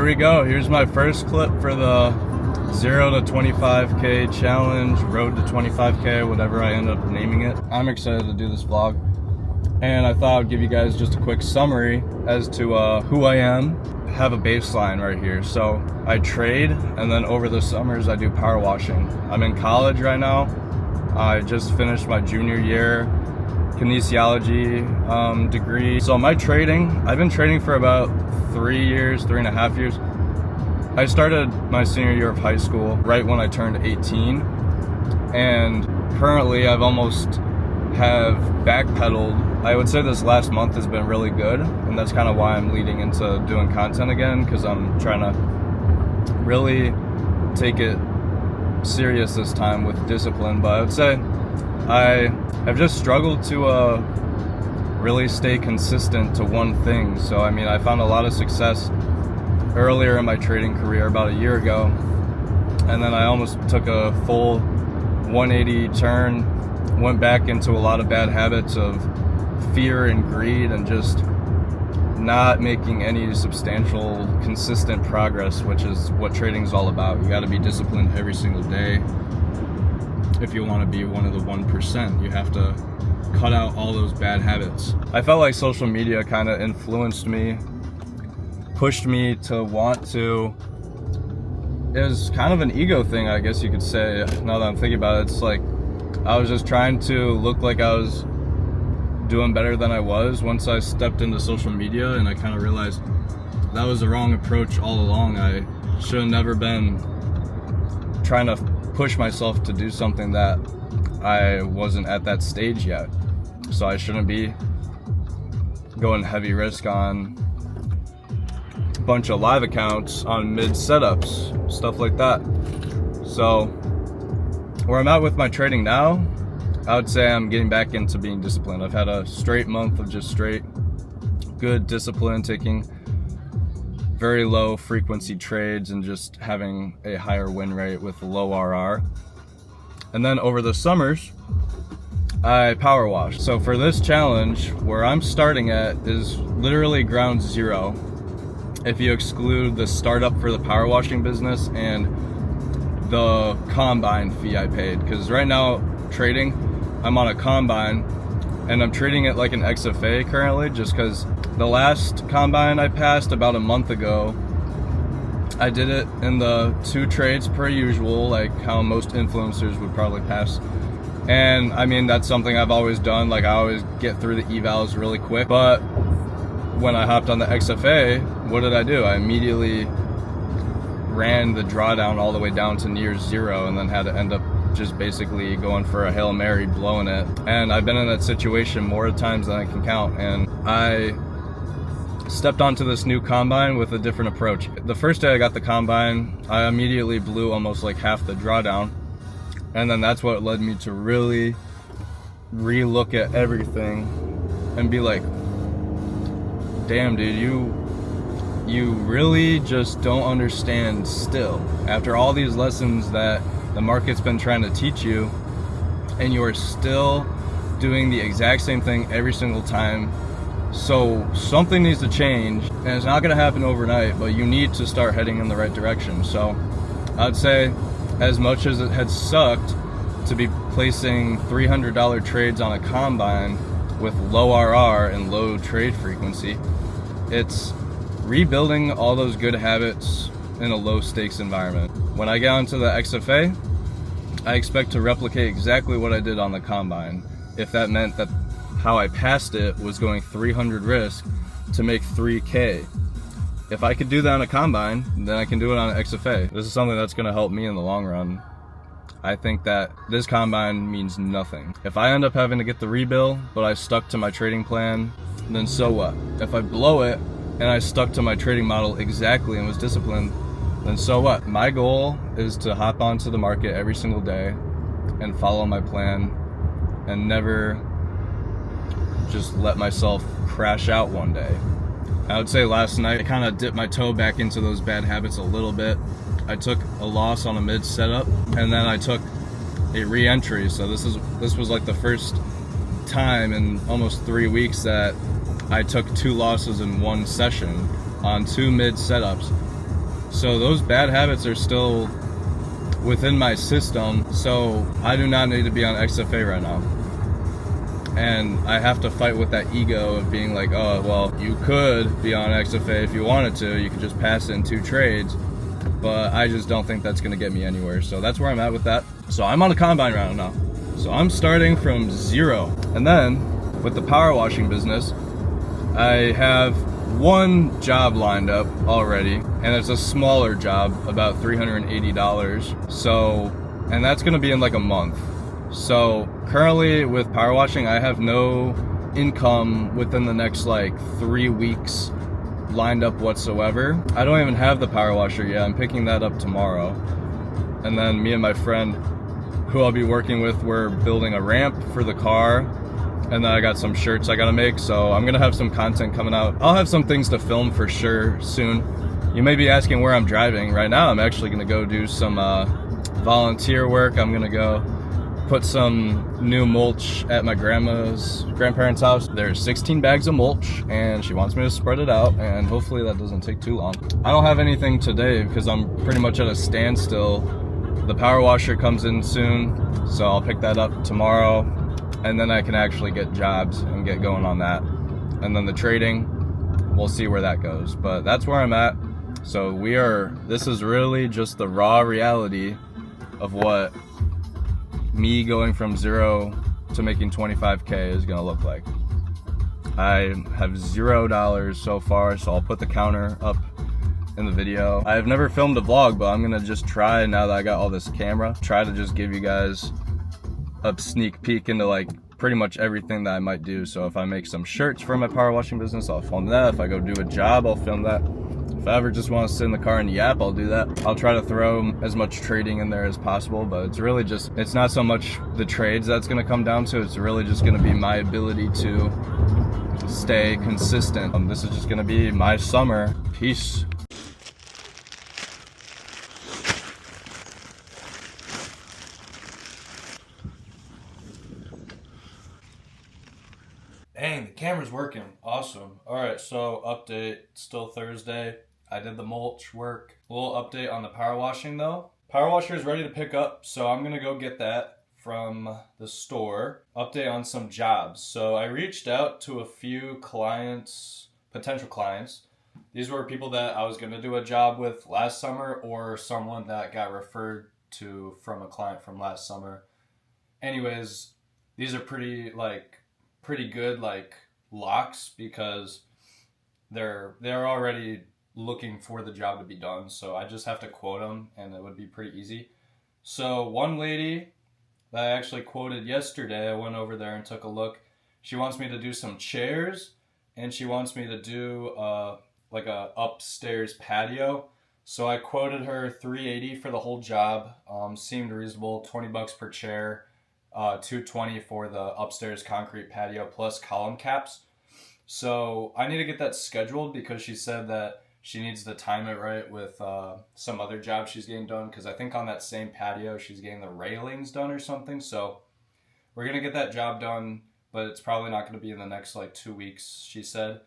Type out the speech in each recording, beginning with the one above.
we go. Here's my first clip for the 0 to 25K challenge, road to 25K, whatever I end up naming it. I'm excited to do this vlog, and I thought I'd give you guys just a quick summary as to who I am. I have a baseline right here. So I trade, and then over the summers I do power washing. I'm in college right now. I just finished my junior year kinesiology degree. So my trading, I've been trading for about 3.5 years. I started my senior year of high school right when I turned 18, and currently I've almost have backpedaled. I would say this last month has been really good, and that's kind of why I'm leading into doing content again, because I'm trying to really take it serious this time with discipline. But I would say I have just struggled to really stay consistent to one thing. So I mean, I found a lot of success earlier in my trading career about a year ago, and then I almost took a full 180 turn, went back into a lot of bad habits of fear and greed and just not making any substantial consistent progress, which is what trading is all about. You got to be disciplined every single day if you want to be one of the 1%. You have to cut out all those bad habits. I felt like social media kind of influenced me, pushed me to want to. It was kind of an ego thing, I guess you could say. Now that I'm thinking about it, it's like I was just trying to look like I was doing better than I was once I stepped into social media, and I kind of realized that was the wrong approach all along. I should have never been trying to push myself to do something that I wasn't at that stage yet. So I shouldn't be going heavy risk on a bunch of live accounts on mid setups, stuff like that. So where I'm at with my trading now, I would say I'm getting back into being disciplined. I've had a straight month of just straight good discipline, taking very low frequency trades and just having a higher win rate with low RR. And then over the summers, I power wash. So for this challenge, where I'm starting at is literally ground zero, if you exclude the startup for the power washing business and the combine fee I paid. Because right now, trading, I'm on a combine, and I'm treating it like an XFA currently, just because the last combine I passed about a month ago, I did it in the 2 trades per usual, like how most influencers would probably pass. And I mean, that's something I've always done. Like, I always get through the evals really quick. But when I hopped on the XFA, what did I do? I immediately ran the drawdown all the way down to near zero, and then had to end up just basically going for a Hail Mary, blowing it. And I've been in that situation more times than I can count, and I stepped onto this new combine with a different approach. The first day I got the combine, I immediately blew almost like half the drawdown, and then that's what led me to really re-look at everything and be like, damn dude, you really just don't understand still. After all these lessons that the market's been trying to teach you, and you are still doing the exact same thing every single time. So something needs to change, and it's not going to happen overnight, but you need to start heading in the right direction. So I'd say, as much as it had sucked to be placing $300 trades on a combine with low RR and low trade frequency, it's rebuilding all those good habits in a low stakes environment. When I get onto the XFA, I expect to replicate exactly what I did on the combine. If that meant that how I passed it was going 300 risk to make 3K. If I could do that on a combine, then I can do it on an XFA. This is something that's gonna help me in the long run. I think that this combine means nothing. If I end up having to get the rebill, but I stuck to my trading plan, then so what? If I blow it and I stuck to my trading model exactly and was disciplined, then so what? My goal is to hop onto the market every single day and follow my plan, and never just let myself crash out one day. I would say last night I kind of dipped my toe back into those bad habits a little bit. I took a loss on a mid setup, and then I took a re-entry. So this was like the first time in almost 3 weeks that I took 2 losses in one session on 2 mid setups. So those bad habits are still within my system, so I do not need to be on XFA right now. And I have to fight with that ego of being like, oh, well, you could be on XFA if you wanted to. You could just pass in 2 trades. But I just don't think that's going to get me anywhere. So that's where I'm at with that. So I'm on a combine right now. So I'm starting from 0. And then with the power washing business, I have 1 job lined up already. And it's a smaller job, about $380. So, and that's going to be in like a month. So currently with power washing, I have no income within the next like 3 weeks lined up whatsoever. I don't even have the power washer yet. I'm picking that up tomorrow. And then me and my friend who I'll be working with, we're building a ramp for the car. And then I got some shirts I gotta make. So I'm gonna have some content coming out. I'll have some things to film for sure soon. You may be asking where I'm driving. Right now I'm actually gonna go do some volunteer work. I'm gonna go put some new mulch at my grandparents' house. There's 16 bags of mulch and she wants me to spread it out, and hopefully that doesn't take too long. I don't have anything today because I'm pretty much at a standstill. The power washer comes in soon, so I'll pick that up tomorrow, and then I can actually get jobs and get going on that. And then the trading, we'll see where that goes, but that's where I'm at. So this is really just the raw reality of what me going from 0 to making 25K is gonna look like. I have $0 so far, so I'll put the counter up in the video. I've never filmed a vlog, but I'm gonna just try, now that I got all this camera, try to just give you guys a sneak peek into like pretty much everything that I might do. So if I make some shirts for my power washing business, I'll film that. If I go do a job, I'll film that. If I ever just want to sit in the car and yap, I'll do that. I'll try to throw as much trading in there as possible, but it's really just, it's not so much the trades that's going to come down to, it's really just going to be my ability to stay consistent. This is just going to be my summer. Peace. Dang, the camera's working. Awesome. All right, so update, still Thursday. I did the mulch work. A little update on the power washing though. Power washer is ready to pick up, so I'm gonna go get that from the store. Update on some jobs. So I reached out to a few clients, potential clients. These were people that I was gonna do a job with last summer, or someone that got referred to from a client from last summer. Anyways, these are pretty good like locks because they're already looking for the job to be done, so I just have to quote them and it would be pretty easy. So one lady that I actually quoted yesterday, I went over there and took a look. She wants me to do some chairs and she wants me to do like a upstairs patio. So I quoted her $380 for the whole job. Seemed reasonable, 20 bucks per chair, $220 for the upstairs concrete patio plus column caps. So I need to get that scheduled because she said that she needs to time it right with some other job she's getting done, because I think on that same patio she's getting the railings done or something. So we're going to get that job done, but it's probably not going to be in the next like 2 weeks, she said.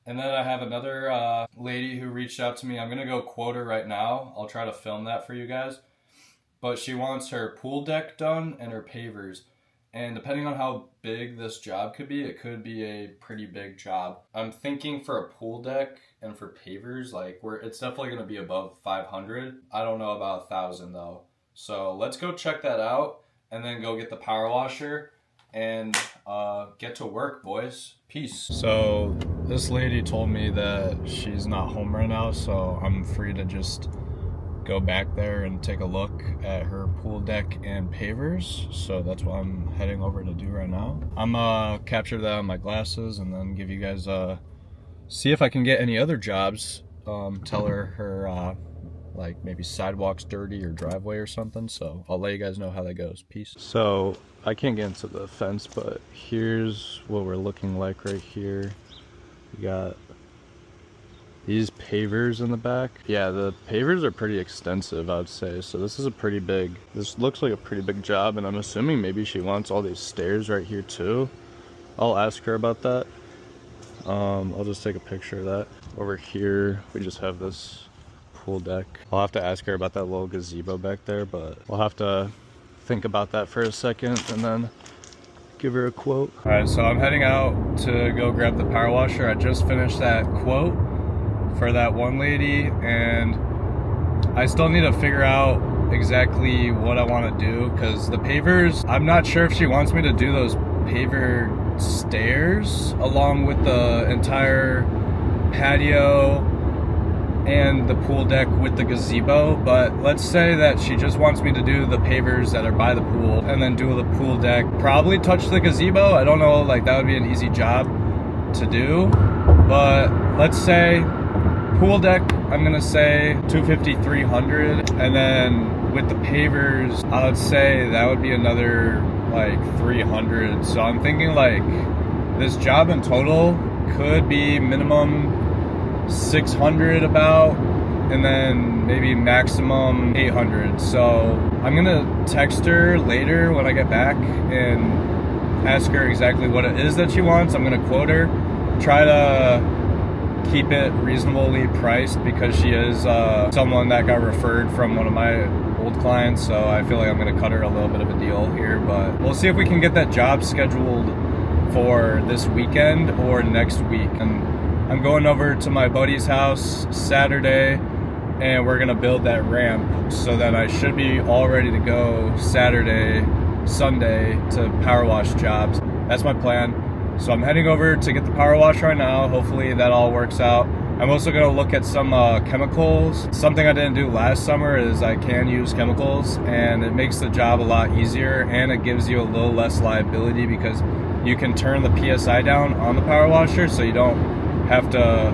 And then I have another lady who reached out to me. I'm going to go quote her right now. I'll try to film that for you guys. But she wants her pool deck done and her pavers. And depending on how big this job could be, it could be a pretty big job. I'm thinking for a pool deck and for pavers, like it's definitely going to be above 500. I don't know about 1,000 though. So let's go check that out and then go get the power washer and get to work, boys. Peace. So this lady told me that she's not home right now, so I'm free to just go back there and take a look at her pool deck and pavers. So that's what I'm heading over to do right now. I'm capture that on my glasses and then give you guys see if I can get any other jobs. Tell her like maybe sidewalks dirty or driveway or something. So I'll let you guys know how that goes. Peace. So I can't get into the fence, but here's what we're looking like right here. We got these pavers in the back. Yeah, the pavers are pretty extensive, I'd say. So this looks like a pretty big job, and I'm assuming maybe she wants all these stairs right here too. I'll ask her about that. I'll just take a picture of that. Over here, we just have this pool deck. I'll have to ask her about that little gazebo back there, but we'll have to think about that for a second and then give her a quote. All right, so I'm heading out to go grab the power washer. I just finished that quote for that one lady, and I still need to figure out exactly what I want to do, because the pavers, I'm not sure if she wants me to do those paver stairs along with the entire patio and the pool deck with the gazebo, but let's say that she just wants me to do the pavers that are by the pool and then do the pool deck, probably touch the gazebo. I don't know, like that would be an easy job to do, but let's say pool deck, I'm gonna say 250, 300, and then with the pavers, I would say that would be another like 300. So I'm thinking like this job in total could be minimum 600 about, and then maybe maximum 800. So I'm gonna text her later when I get back and ask her exactly what it is that she wants. I'm gonna quote her, try to keep it reasonably priced because she is someone that got referred from one of my old clients, so I feel like I'm gonna cut her a little bit of a deal here, but we'll see if we can get that job scheduled for this weekend or next week. And I'm going over to my buddy's house Saturday, and we're gonna build that ramp so that I should be all ready to go Saturday, Sunday to power wash jobs. That's my plan. So I'm heading over to get the power wash right now. Hopefully that all works out. I'm also gonna look at some chemicals. Something I didn't do last summer is I can use chemicals, and it makes the job a lot easier, and it gives you a little less liability because you can turn the PSI down on the power washer, so you don't have to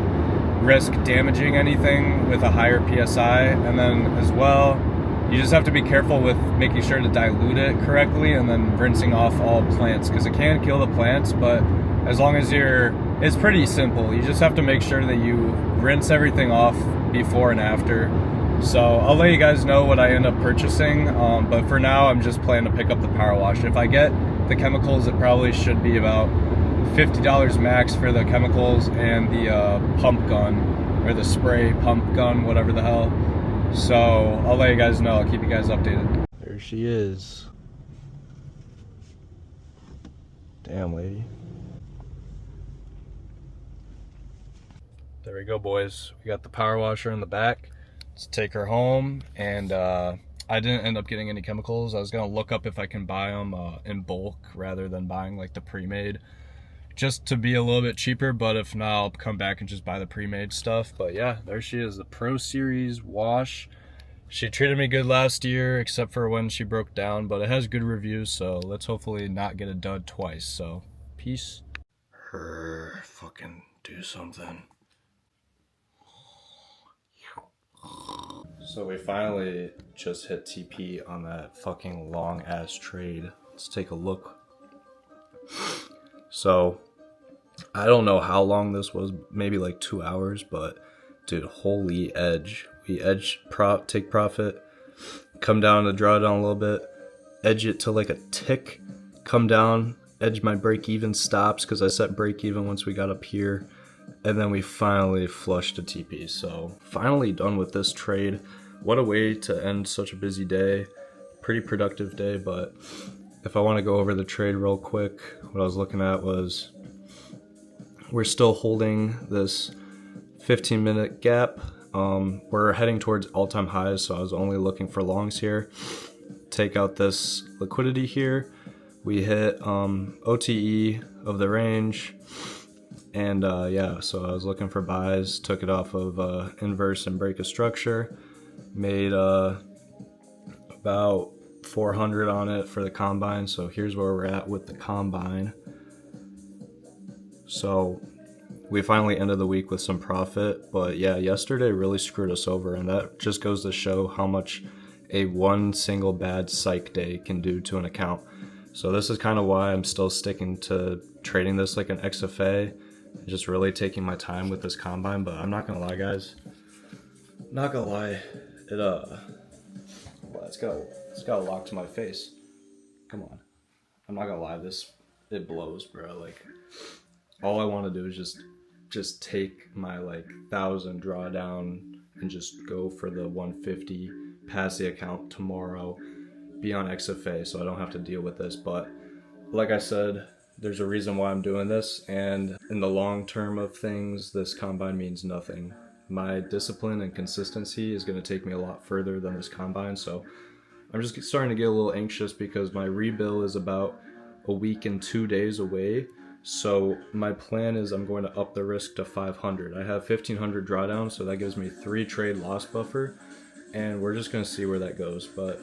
risk damaging anything with a higher PSI. And then as well, you just have to be careful with making sure to dilute it correctly and then rinsing off all plants, because it can kill the plants, but as long as it's pretty simple. You just have to make sure that you rinse everything off before and after. So I'll let you guys know what I end up purchasing, but for now I'm just planning to pick up the power wash. If I get the chemicals, it probably should be about $50 max for the chemicals and the pump gun, or the spray pump gun, whatever the hell. So I'll let you guys know. I'll keep you guys updated. There she is. Damn, lady. There we go, boys. We got the power washer in the back. Let's take her home. And I didn't end up getting any chemicals. I was gonna look up if I can buy them in bulk rather than buying like the pre-made, just to be a little bit cheaper. But if not, I'll come back and just buy the pre-made stuff. But yeah, there she is, the Pro Series wash. She treated me good last year, except for when she broke down, but it has good reviews, so let's hopefully not get a dud twice. So peace. Her fucking do something. So we finally just hit TP on that fucking long ass trade. Let's take a look. So I don't know how long this was, maybe like 2 hours, but dude, holy edge. We edge take profit, come down to draw it down a little bit, edge it to like a tick, come down, edge my break even stops because I set break even once we got up here, and then we finally flushed a TP. So finally done with this trade. What a way to end such a busy day. Pretty productive day, but if I want to go over the trade real quick, what I was looking at was we're still holding this 15-minute gap. We're heading towards all-time highs, so I was only looking for longs here. Take out this liquidity here. We hit OTE of the range, and yeah, so I was looking for buys, took it off of inverse and break a structure, made about 400 on it for the combine. So here's where we're at with the combine. So we finally ended the week with some profit, but yeah, yesterday really screwed us over, and that just goes to show how much a one single bad psych day can do to an account. So this is kind of why I'm still sticking to trading this like an XFA, just really taking my time with this combine. But I'm not gonna lie, guys, not gonna lie, well, it's got a lock to my face. Come on, I'm not gonna lie, it blows, bro. Like, all I want to do is just take my like 1,000 drawdown and just go for the 150, pass the account tomorrow, be on XFA so I don't have to deal with this. But like I said, there's a reason why I'm doing this, and in the long term of things, this combine means nothing. My discipline and consistency is going to take me a lot further than this combine, so I'm just starting to get a little anxious because my rebill is about a week and 2 days away. So my plan is I'm going to up the risk to 500. I have 1500 drawdown, so that gives me 3 trade loss buffer, and we're just going to see where that goes. But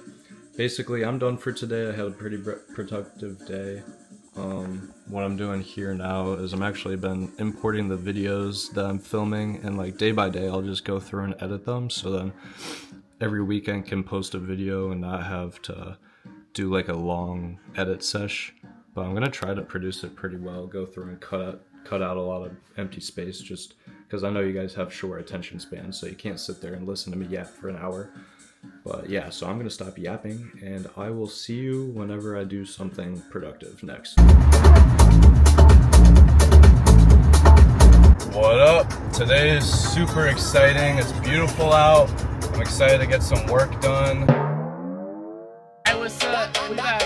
basically, I'm done for today. I had a pretty productive day. What I'm doing here now is I'm actually been importing the videos that I'm filming, and like day by day I'll just go through and edit them, so then every weekend can post a video and not have to do like a long edit sesh. But I'm gonna try to produce it pretty well, go through and cut out a lot of empty space, just because I know you guys have short attention spans, so you can't sit there and listen to me yap for an hour. But yeah, so I'm gonna stop yapping, and I will see you whenever I do something productive next. What up? Today is super exciting. It's beautiful out. I'm excited to get some work done. Hey, what's up? We got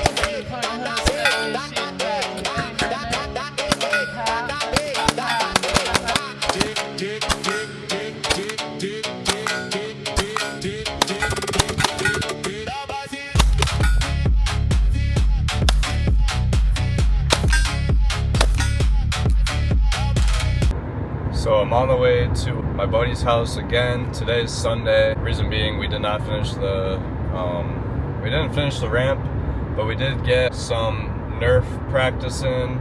So I'm on the way to my buddy's house again. Today's Sunday. Reason being, we did not finish the ramp, but we did get some Nerf practice in.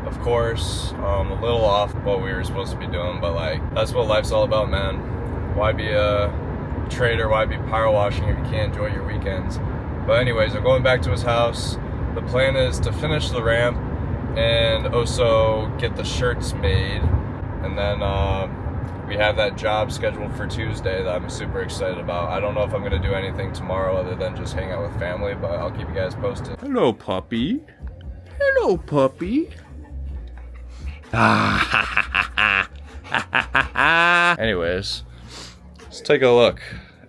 Of course, a little off what we were supposed to be doing, but like that's what life's all about, man. Why be a trader? Why be power washing if you can't enjoy your weekends? But anyways, I'm going back to his house. The plan is to finish the ramp and also get the shirts made. And then we have that job scheduled for Tuesday that I'm super excited about. I don't know if I'm gonna do anything tomorrow other than just hang out with family, but I'll keep you guys posted. Hello, puppy. Hello, puppy. Anyways, let's take a look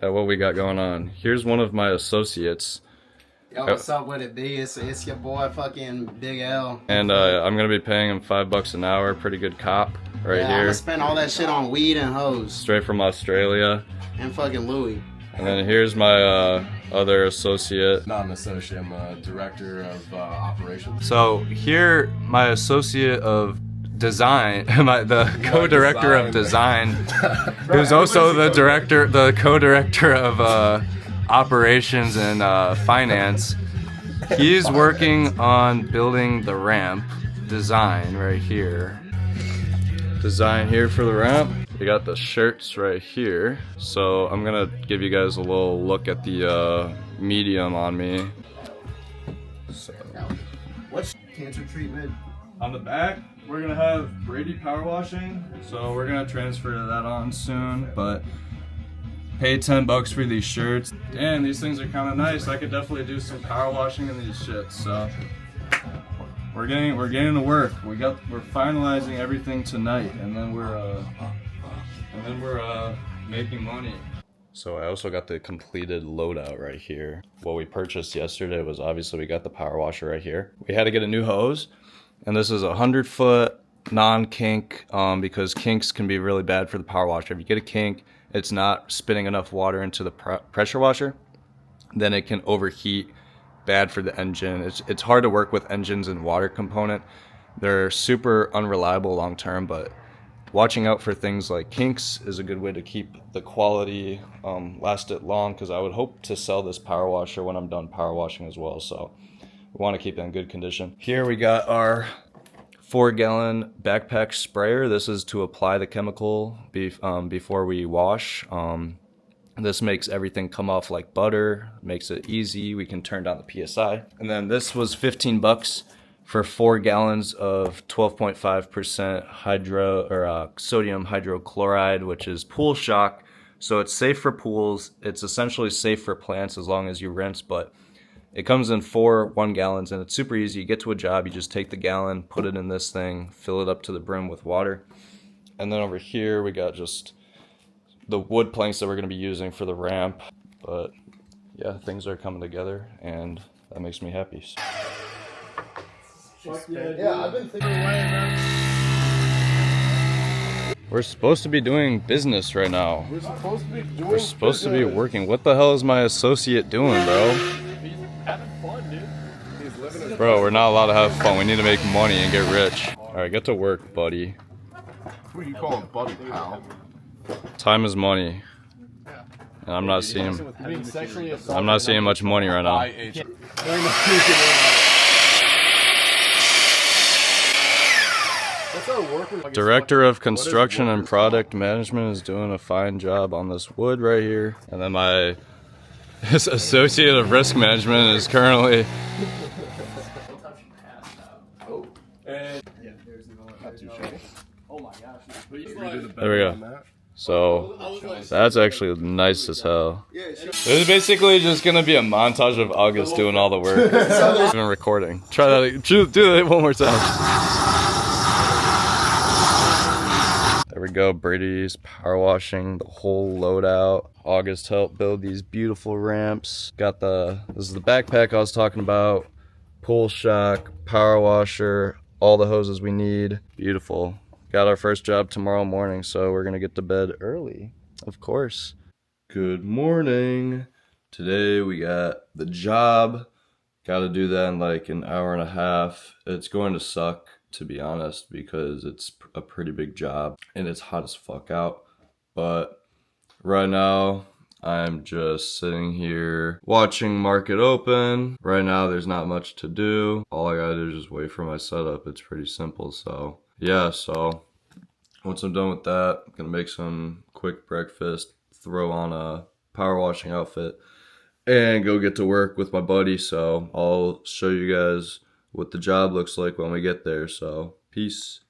at what we got going on. Here's one of my associates. Yo, what's up with it, B? It's your boy, fucking Big L. And I'm gonna be paying him $5 an hour. Pretty good cop right I'm here. gonna spend all that shit on weed and hoes. Straight from Australia. And fucking Louis. And then here's my other associate. Not an associate, I'm a director of operations. So here, my associate of design, the co-director of design, who's also the co-director of operations and finance. He's working on building the ramp design right here. Design here for the ramp. We got the shirts right here. So I'm gonna give you guys a little look at the medium on me. So What's cancer treatment? on the back, we're gonna have Brady power washing. So we're gonna transfer that on soon, but pay $10 for these shirts. Damn, these things are kind of nice. I could definitely do some power washing in these shits. So we're getting to work. We're finalizing everything tonight, and then we're making money. So I also got the completed loadout right here. What we purchased yesterday was obviously we got the power washer right here. We had to get a new hose, and this is a 100-foot non-kink because kinks can be really bad for the power washer. If you get a kink, it's not spitting enough water into the pressure washer, then it can overheat, bad for the engine. It's hard to work with engines and water component. They're super unreliable long term, but watching out for things like kinks is a good way to keep the quality last it long, because I would hope to sell this power washer when I'm done power washing as well, so we want to keep it in good condition. Here we got our 4-gallon backpack sprayer. This is to apply the chemical before we wash. This makes everything come off like butter, makes it easy. We can turn down the PSI. And then this was $15 for 4 gallons of 12.5% sodium hydrochloride, which is pool shock. So it's safe for pools. It's essentially safe for plants as long as you rinse, but it comes in 4 1-gallons, and it's super easy. You get to a job, you just take the gallon, put it in this thing, fill it up to the brim with water. And then over here we got just the wood planks that we're going to be using for the ramp. But yeah, things are coming together and that makes me happy. Yeah, I've been thinking. We're supposed to be doing business right now. We're supposed to be doing. We're supposed to be working. What the hell is my associate doing, bro? He's having fun, dude. He's living his Bro, we're not allowed to have fun. We need to make money and get rich. All right, get to work, buddy. Who you calling buddy, pal? Time is money. And I'm not seeing Being sexually assaulted. I'm not seeing much money right now. What's our worker? Director of Construction and Product Management is doing a fine job on this wood right here. And then my Associate of Risk Management is currently there we go. So that's actually nice as hell. This is basically just gonna be a montage of August doing all the work. Even recording. Try that. Do that one more time. There we go. Brady's power washing the whole loadout. August helped build these beautiful ramps. Got this is the backpack I was talking about. Pull shock, power washer, all the hoses we need. Beautiful. Got our first job tomorrow morning, so we're gonna get to bed early, of course. Good morning. Today we got the job. Gotta do that in like an hour and a half. It's going to suck, to be honest, because it's a pretty big job and it's hot as fuck out. But right now, I'm just sitting here watching market open. Right now, there's not much to do. All I gotta do is just wait for my setup. It's pretty simple, so yeah, so once I'm done with that, I'm gonna make some quick breakfast, throw on a power washing outfit, and go get to work with my buddy. So I'll show you guys what the job looks like when we get there. So peace.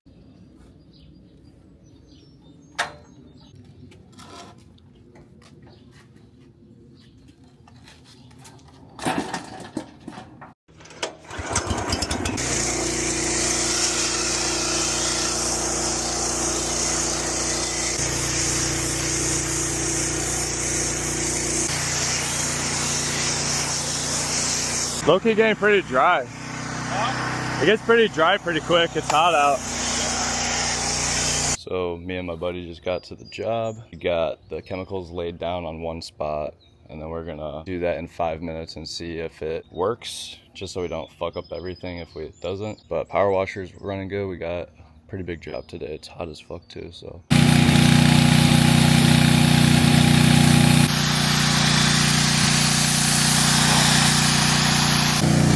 Low-key getting pretty dry. It gets pretty dry pretty quick. It's hot out. So me and my buddy just got to the job. We got the chemicals laid down on one spot, and then we're gonna do that in 5 minutes and see if it works, just so we don't fuck up everything if it doesn't. But power washer's running good. We got a pretty big job today. It's hot as fuck too, so.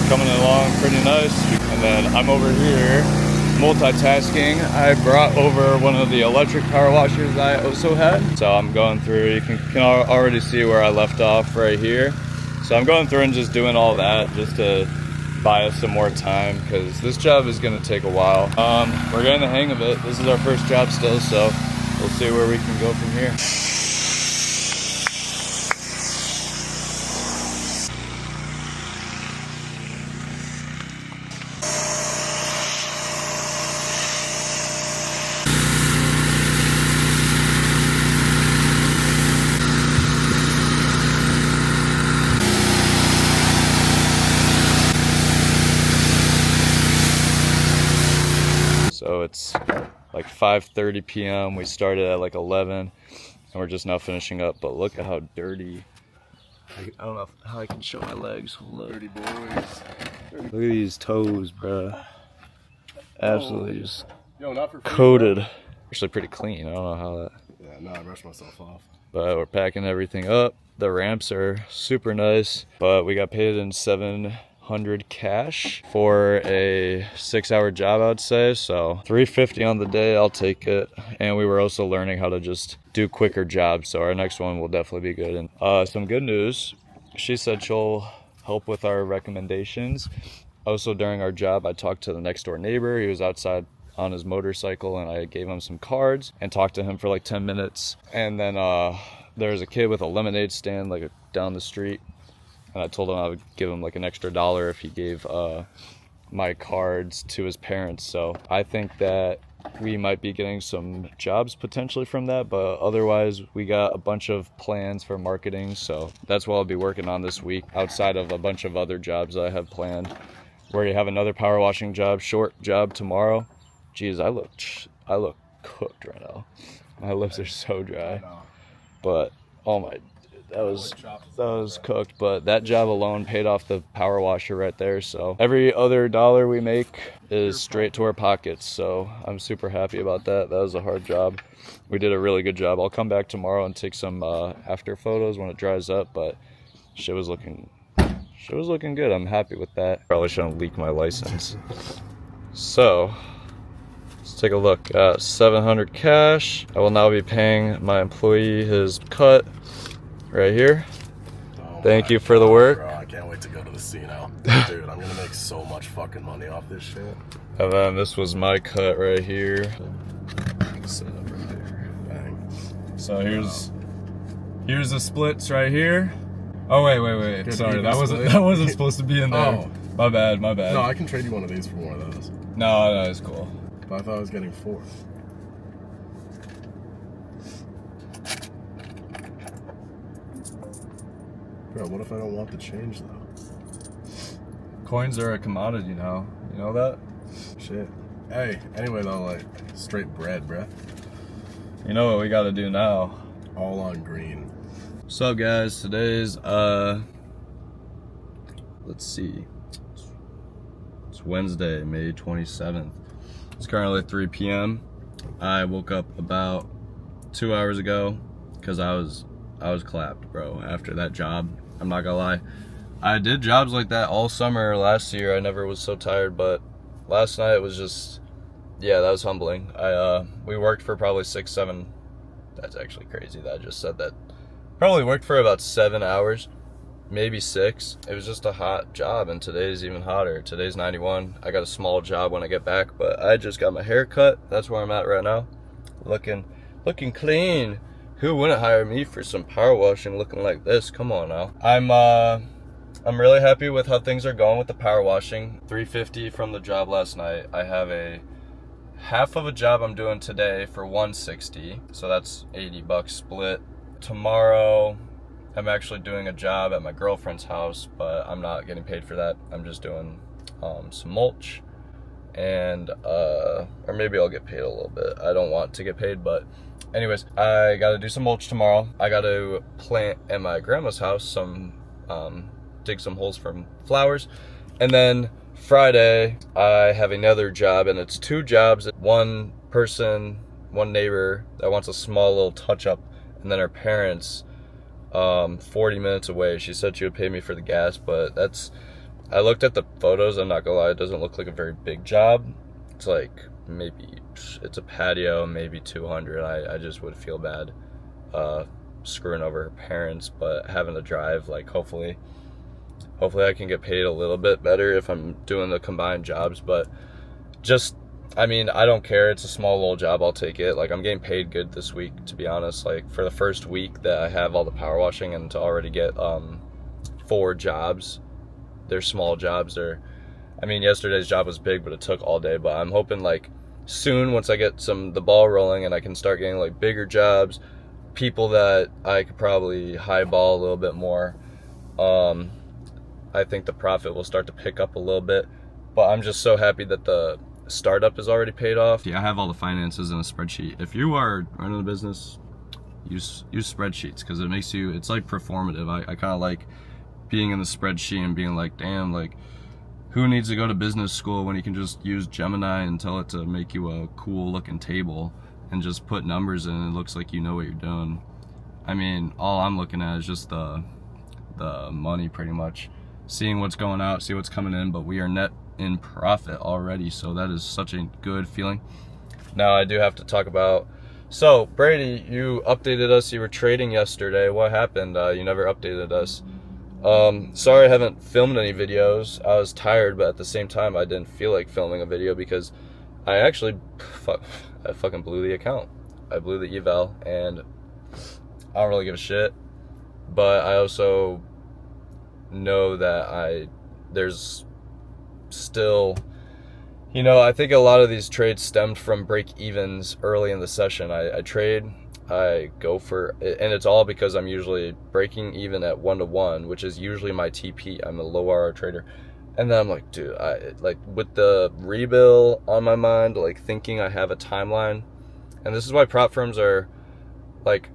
Coming along pretty nice. And then I'm over here multitasking. I brought over one of the electric power washers I also had. So I'm going through, you can already see where I left off right here. So I'm going through and just doing all that just to buy us some more time, because this job is gonna take a while. We're getting the hang of it. This is our first job still, so we'll see where we can go from here. So it's like 5:30 p.m. We started at like 11 and we're just now finishing up, but look at how dirty. I don't know how I can show my legs. Hold up. Dirty boys. Look at these toes, bruh. Absolutely just Yo, not for free, coated. Actually pretty clean. I don't know how that. Yeah, no, I brushed myself off. But we're packing everything up. The ramps are super nice, but we got paid in $700 cash for a 6-hour job, I'd say. So $350 on the day, I'll take it. And we were also learning how to just do quicker jobs, so our next one will definitely be good. And some good news, she said she'll help with our recommendations. Also during our job, I talked to the next door neighbor. He was outside on his motorcycle and I gave him some cards and talked to him for like 10 minutes. And then there was a kid with a lemonade stand like down the street, and I told him I would give him like an extra $1 if he gave my cards to his parents. So I think that we might be getting some jobs potentially from that, but otherwise we got a bunch of plans for marketing, so that's what I'll be working on this week outside of a bunch of other jobs I have planned. We already have another power washing job, short job tomorrow. Jeez, I look cooked right now. My lips are so dry, but oh my, that was cooked. But that job alone paid off the power washer right there, so every other dollar we make is straight to our pockets, so I'm super happy about that. That was a hard job. We did a really good job. I'll come back tomorrow and take some after photos when it dries up, but shit was looking good. I'm happy with that. Probably shouldn't leak my license. So let's take a look at 700 cash. I will now be paying my employee his cut right here. Oh, thank you for the work. Bro, I can't wait to go to the casino. Dude, I'm gonna make so much fucking money off this shit. And then this was my cut right here. Set up right there. Bang. So here's the splits right here. Oh wait. Good Sorry, even that split. wasn't supposed to be in there. Oh. My bad. No, I can trade you one of these for one of those. No, it's cool. But I thought I was getting 4. Bro, what if I don't want the change though? Coins are a commodity now. You know that? Shit. Hey, anyway though, like, straight bread, bruh. You know what we gotta do now. All on green. What's up, guys? Today's let's see, it's Wednesday, May 27th. It's currently 3 p.m. I woke up about 2 hours ago because I was clapped, bro, after that job. I'm not gonna lie, I did jobs like that all summer last year. I never was so tired, but last night was just, yeah, that was humbling. We worked for probably 6-7, that's actually crazy that I just said that. Probably worked for about 7 hours, maybe 6. It was just a hot job, and today's even hotter. Today's 91. I got a small job when I get back, but I just got my hair cut. That's where I'm at right now. Looking clean. Who wouldn't hire me for some power washing looking like this? Come on now. I'm really happy with how things are going with the power washing. $350 from the job last night. I have a half of a job I'm doing today for $160, so that's $80 split. Tomorrow I'm actually doing a job at my girlfriend's house, but I'm not getting paid for that. I'm just doing some mulch, and or maybe I'll get paid a little bit. I don't want to get paid, but anyways, I gotta do some mulch tomorrow. I gotta plant at my grandma's house some dig some holes for flowers, and then Friday I have another job, and it's 2 jobs. One person, one neighbor that wants a small little touch up, and then her parents 40 minutes away. She said she would pay me for the gas, but I looked at the photos, I'm not gonna lie, it doesn't look like a very big job. It's like, maybe, it's a patio, maybe 200. I just would feel bad screwing over her parents, but having to drive, like, hopefully I can get paid a little bit better if I'm doing the combined jobs. But just, I mean, I don't care. It's a small little job. I'll take it. Like, I'm getting paid good this week, to be honest. Like, for the first week that I have all the power washing, and to already get 4 jobs, they're small jobs. I mean, yesterday's job was big, but it took all day. But I'm hoping, like, soon, once I get the ball rolling and I can start getting, like, bigger jobs, people that I could probably highball a little bit more, I think the profit will start to pick up a little bit. But I'm just so happy that the startup is already paid off. Yeah, I have all the finances in a spreadsheet. If you are running a business, use spreadsheets, because it makes you, it's like performative. I kind of like being in the spreadsheet and being like, damn, like, who needs to go to business school when you can just use Gemini and tell it to make you a cool looking table and just put numbers in, and it looks like you know what you're doing. I mean, all I'm looking at is just the money, pretty much. Seeing what's going out, see what's coming in, but we are net in profit already, so that is such a good feeling. Now I do have to talk about, so Brady, you updated us, you were trading yesterday. What happened? You never updated us. Sorry I haven't filmed any videos. I was tired, but at the same time I didn't feel like filming a video because I actually I fucking blew the account. I blew the eval, and I don't really give a shit, but I also know that there's still, You know, I think a lot of these trades stemmed from break evens early in the session. I trade, I go for, and it's all because I'm usually breaking even at 1-to-1, which is usually my TP. I'm a low RR trader. And then I'm like, dude, like with the rebill on my mind, like thinking I have a timeline. And this is why prop firms are like,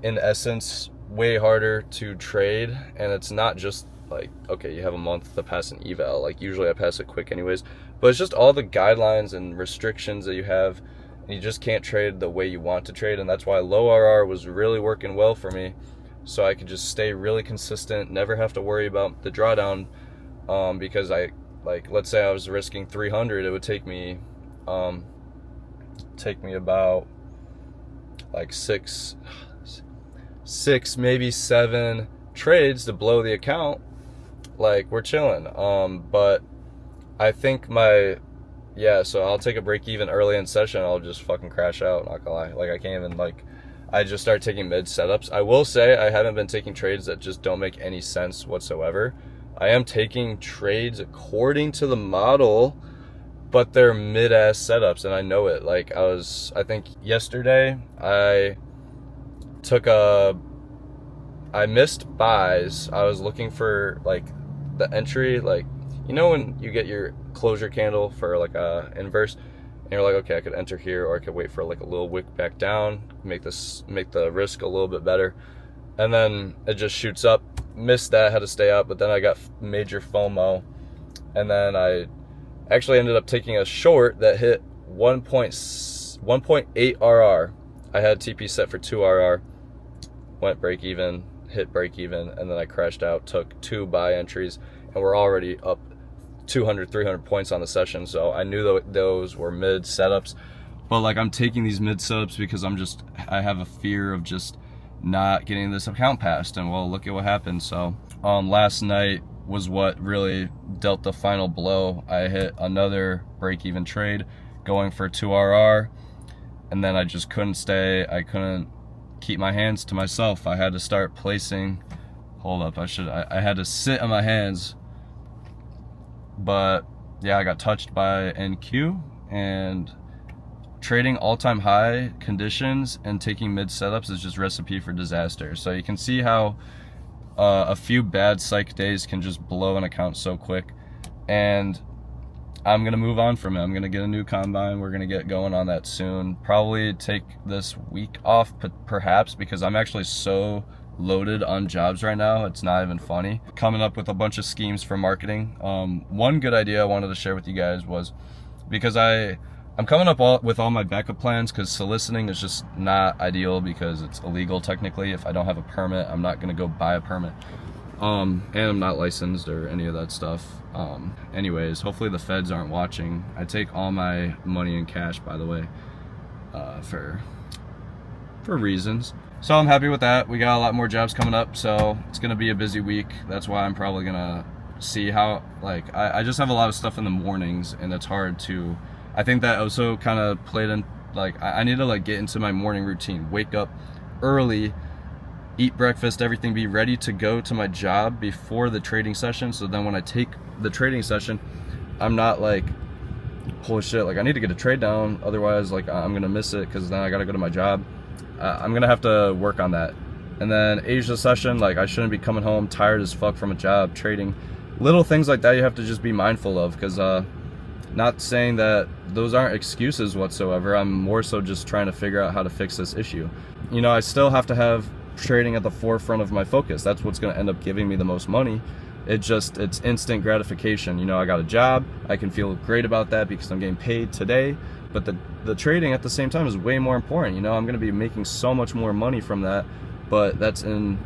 in essence, way harder to trade. And it's not just like, okay, you have a month to pass an eval. Like usually I pass it quick anyways, but it's just all the guidelines and restrictions that you have, and you just can't trade the way you want to trade. And that's why low RR was really working well for me, so I could just stay really consistent, never have to worry about the drawdown. Because let's say I was risking 300, it would take me about like six, maybe 7 trades to blow the account. Like, we're chilling. But I think so I'll take a break even early in session. I'll just fucking crash out, not gonna lie. Like, I can't even, like, I just start taking mid setups. I will say I haven't been taking trades that just don't make any sense whatsoever. I am taking trades according to the model, but they're mid-ass setups, and I know it. Like, I think yesterday, I missed buys. I was looking for, like, the entry, like, you know when you get your closure candle for, like, a inverse, and you're like, okay, I could enter here, or I could wait for, like, a little wick back down, make the risk a little bit better, and then it just shoots up. Missed that, had to stay out, but then I got major FOMO, and then I actually ended up taking a short that hit 1.8 RR. I had TP set for 2 RR, went break even, hit break even, and then I crashed out, took 2 buy entries, and we're already up 200, 300 points on the session. So I knew those were mid setups, but like, I'm taking these mid setups because I have a fear of just not getting this account passed, and well, look at what happened. So last night was what really dealt the final blow. I hit another break-even trade going for 2 RR, and then I just couldn't I couldn't keep my hands to myself. I had to start placing, I had to sit on my hands. But yeah, I got touched by NQ, and trading all-time high conditions and taking mid setups is just recipe for disaster. So you can see how a few bad psych days can just blow an account so quick. And I'm gonna move on from it. I'm gonna get a new combine. We're gonna get going on that soon. Probably take this week off, perhaps, because I'm actually so loaded on jobs right now, it's not even funny. Coming up with a bunch of schemes for marketing. One good idea I wanted to share with you guys was, because I'm coming up with all my backup plans, because soliciting is just not ideal because it's illegal technically. If I don't have a permit, I'm not gonna go buy a permit. And I'm not licensed or any of that stuff. Anyways, hopefully the feds aren't watching. I take all my money in cash, by the way, for reasons. So I'm happy with that. We got a lot more jobs coming up, so it's gonna be a busy week. That's why I'm probably gonna see how, like, I just have a lot of stuff in the mornings, and it's hard to, I think that also kind of played in, like, I need to, like, get into my morning routine, wake up early, eat breakfast, everything, be ready to go to my job before the trading session. So then when I take the trading session, I'm not like, holy shit, like, I need to get a trade down, otherwise, like, I'm gonna miss it, because then I gotta go to my job. I'm gonna have to work on that. And then Asia session, like, I shouldn't be coming home tired as fuck from a job trading. Little things like that you have to just be mindful of, because not saying that those aren't excuses whatsoever. I'm more so just trying to figure out how to fix this issue. You know, I still have to have trading at the forefront of my focus. That's what's going to end up giving me the most money. It's instant gratification. You know, I got a job, I can feel great about that because I'm getting paid today, but the trading at the same time is way more important. You know, I'm going to be making so much more money from that, but that's in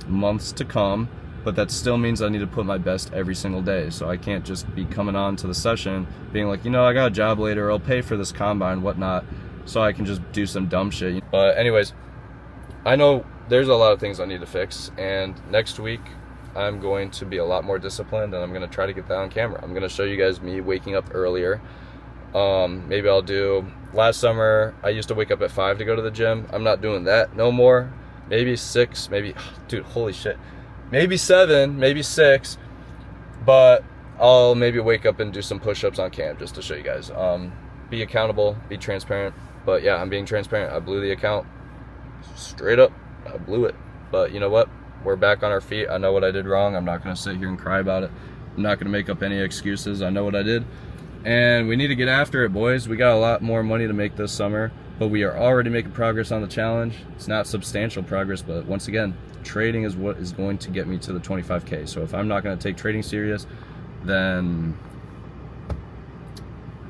months to come. But that still means I need to put my best every single day. So I can't just be coming on to the session being like, you know, I got a job later, I'll pay for this combine, whatnot, so I can just do some dumb shit. But anyways, I know there's a lot of things I need to fix, and next week I'm going to be a lot more disciplined, and I'm going to try to get that on camera. I'm going to show you guys me waking up earlier. Maybe I'll do, last summer I used to wake up at 5 to go to the gym. I'm not doing that no more. Maybe 6, maybe, dude, holy shit. Maybe 7, maybe 6, but I'll maybe wake up and do some push-ups on cam just to show you guys. Be accountable, be transparent. But yeah, I'm being transparent. I blew the account. Straight up, I blew it. But you know what? We're back on our feet. I know what I did wrong. I'm not going to sit here and cry about it. I'm not going to make up any excuses. I know what I did. And we need to get after it, boys. We got a lot more money to make this summer, but we are already making progress on the challenge. It's not substantial progress, but once again, trading is what is going to get me to the 25K. So if I'm not going to take trading serious, then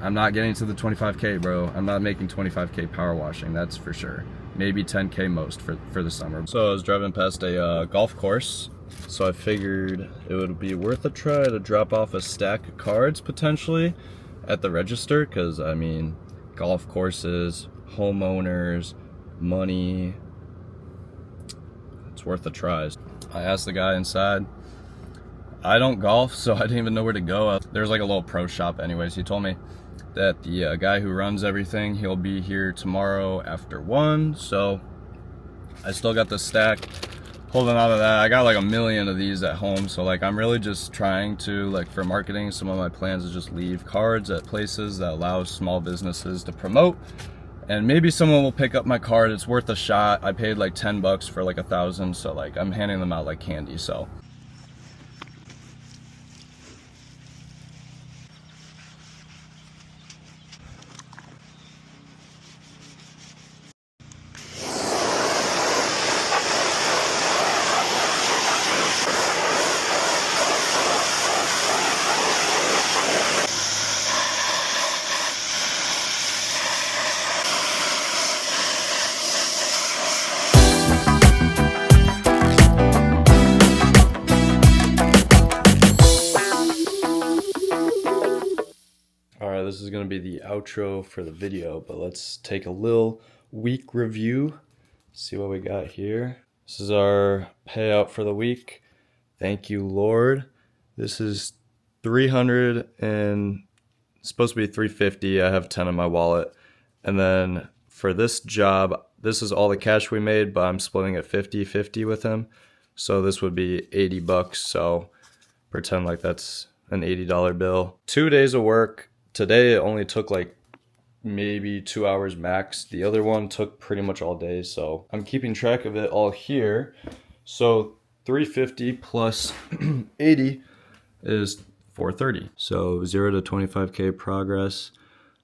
I'm not getting to the 25K, bro. I'm not making 25K power washing, that's for sure. Maybe 10K most for the summer. So I was driving past a golf course, so I figured it would be worth a try to drop off a stack of cards potentially at the register, because I mean, golf courses, homeowners, money, it's worth a try. I asked the guy inside. I don't golf, so I didn't even know where to go. There's like a little pro shop anyways. He told me that the guy who runs everything, he'll be here tomorrow after 1, so I still got the stack. Holding on to that. I got like 1 million of these at home, so like I'm really just trying to, like, for marketing, some of my plans is just leave cards at places that allow small businesses to promote, and maybe someone will pick up my card. It's worth a shot. I paid like 10 bucks for like 1,000, so like I'm handing them out like candy. So alright, this is going to be the outro for the video, but let's take a little week review, see what we got here. This is our payout for the week. Thank you, Lord. This is 300 and it's supposed to be 350. I have 10 in my wallet. And then for this job, this is all the cash we made, but I'm splitting it 50-50 with him. So this would be 80 bucks. So pretend like that's an $80 bill. 2 days of work. Today it only took like maybe 2 hours max. The other one took pretty much all day, so I'm keeping track of it all here. So 350 plus 80 is 430. So 0 to 25K progress.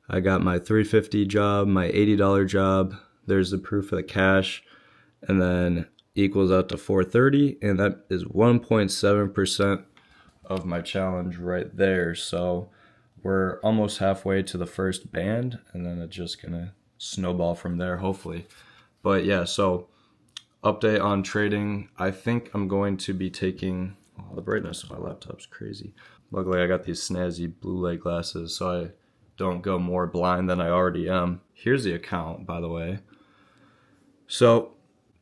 I got my 350 job, my $80 job. There's the proof of the cash, and then equals out to 430, and that is 1.7% of my challenge right there. So we're almost halfway to the first band, and then it's just gonna snowball from there, hopefully. But yeah, so update on trading. I think I'm going to be taking, oh, the brightness of my laptop's crazy. Luckily I got these snazzy blue light glasses so I don't go more blind than I already am. Here's the account, by the way. So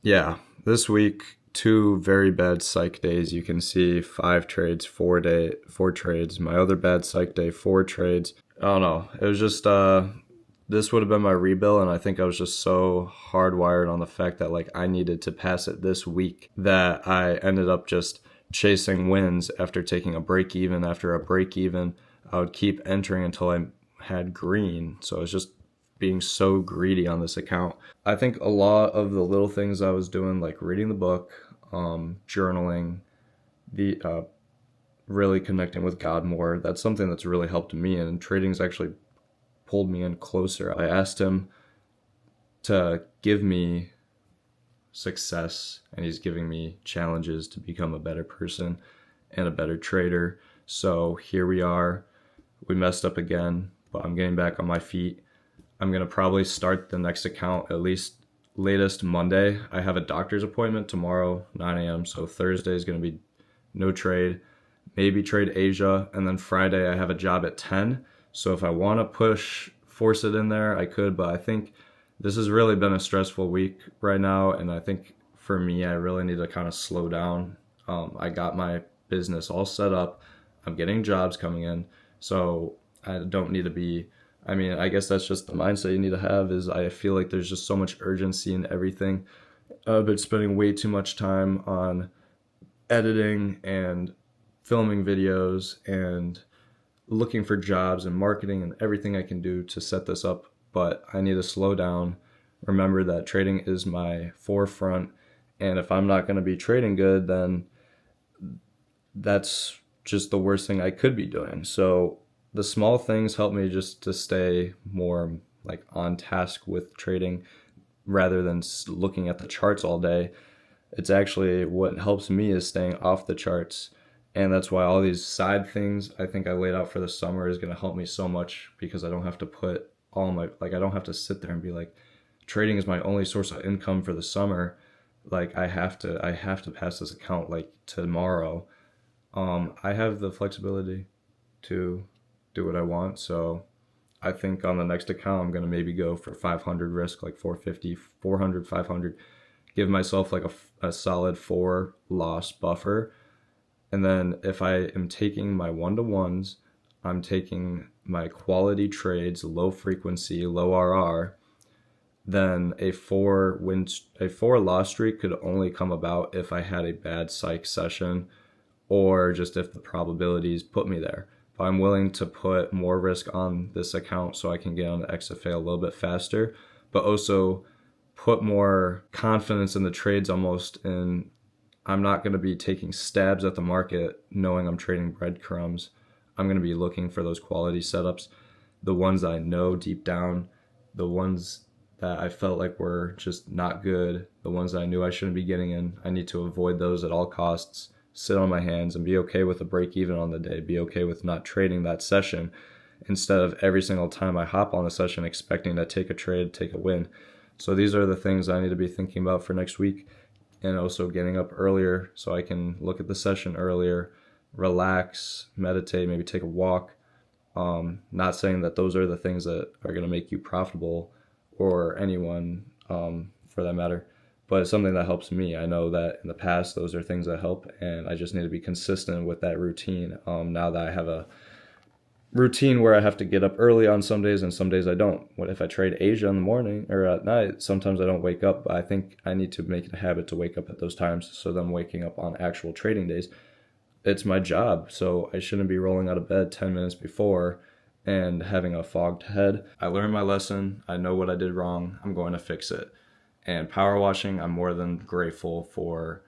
yeah, this week, 2 very bad psych days. You can see 5 trades, 4 trades. My other bad psych day, 4 trades. I don't know. It was just, this would have been my rebill, and I think I was just so hardwired on the fact that like I needed to pass it this week that I ended up just chasing wins after taking a break even. After a break even, I would keep entering until I had green. So I was just being so greedy on this account. I think a lot of the little things I was doing, like reading the book, journaling, the really connecting with God more, that's something that's really helped me, and trading's actually pulled me in closer. I asked him to give me success, and he's giving me challenges to become a better person and a better trader. So here we are. We messed up again, but I'm getting back on my feet. I'm going to probably start the next account at least latest Monday. I have a doctor's appointment tomorrow, 9 a.m. So Thursday is going to be no trade, maybe trade Asia. And then Friday I have a job at 10. So if I want to force it in there, I could. But I think this has really been a stressful week right now. And I think for me, I really need to kind of slow down. I got my business all set up. I'm getting jobs coming in. So I don't need to be, I mean, I guess that's just the mindset you need to have. Is I feel like there's just so much urgency in everything. I've been spending way too much time on editing and filming videos and looking for jobs and marketing and everything I can do to set this up, but I need to slow down, remember that trading is my forefront, and if I'm not going to be trading good, then that's just the worst thing I could be doing. So the small things help me just to stay more like on task with trading rather than looking at the charts all day. It's actually what helps me is staying off the charts. And that's why all these side things I think I laid out for the summer is going to help me so much, because I don't have to put all my, like, I don't have to sit there and be like, trading is my only source of income for the summer. Like I have to pass this account like tomorrow. I have the flexibility to do what I want. So I think on the next account, I'm going to maybe go for 500 risk, like 450, 400, 500, give myself like a solid 4 loss buffer. And then if I am taking my 1-to-1s, I'm taking my quality trades, low frequency, low RR, then a 4 loss streak could only come about if I had a bad psych session, or just if the probabilities put me there. But I'm willing to put more risk on this account so I can get on the XFA a little bit faster, but also put more confidence in the trades almost. And I'm not going to be taking stabs at the market knowing I'm trading breadcrumbs. I'm going to be looking for those quality setups, the ones that I know deep down, the ones that I felt like were just not good, the ones that I knew I shouldn't be getting in. I need to avoid those at all costs, sit on my hands and be okay with a break even on the day, be okay with not trading that session instead of every single time I hop on a session expecting to take a trade, take a win. So these are the things I need to be thinking about for next week, and also getting up earlier so I can look at the session earlier, relax, meditate, maybe take a walk. Not saying that those are the things that are going to make you profitable, or anyone for that matter, but it's something that helps me. I know that in the past those are things that help, and I just need to be consistent with that routine. Now that I have a routine where I have to get up early on some days and some days I don't. What if I trade Asia in the morning or at night? Sometimes I don't wake up. I think I need to make it a habit to wake up at those times, so then waking up on actual trading days. It's my job, so I shouldn't be rolling out of bed 10 minutes before and having a fogged head. I learned my lesson. I know what I did wrong. I'm going to fix it. And power washing, I'm more than grateful for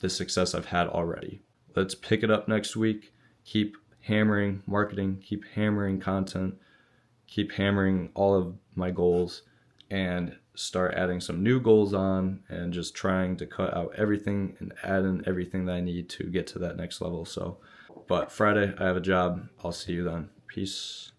the success I've had already. Let's pick it up next week. Keep hammering marketing, keep hammering content, keep hammering all of my goals, and start adding some new goals on, and just trying to cut out everything and add in everything that I need to get to that next level. So, but Friday, I have a job. I'll see you then. Peace.